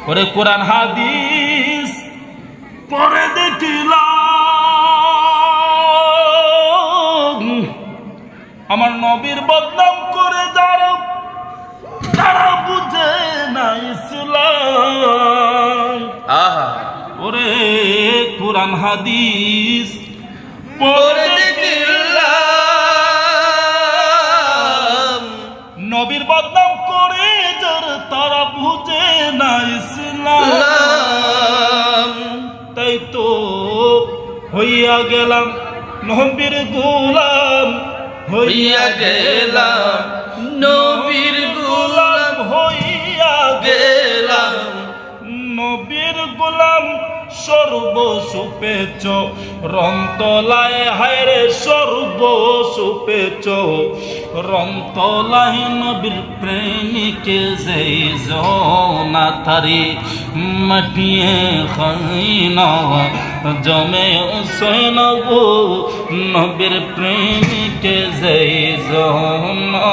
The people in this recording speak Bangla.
ওরে কোরআন হাদিস পরে দেখিলাম আমার নবীর বদনাম করে যারা বুঝে না ইসলাম। ওরে কোরআন হাদিস পরে দেখিলাম নবীর বদনাম করে তারা বুঝে না ইসলাম। তাই তো হইয়া গেলাম নবীর গোলাম, হইয়া গেলাম নবীর গোলাম, হইয়া গেলাম নবীর গোলাম। সর্বসুপেচ রন্তলায় হায়রে সর্বসুপেচ রন্তলায় নবীর প্রেমিকে যেই জনা তারি মাটিয়ে খাইনা জমে সৈনব নবীর প্রেমিকে যেই জনা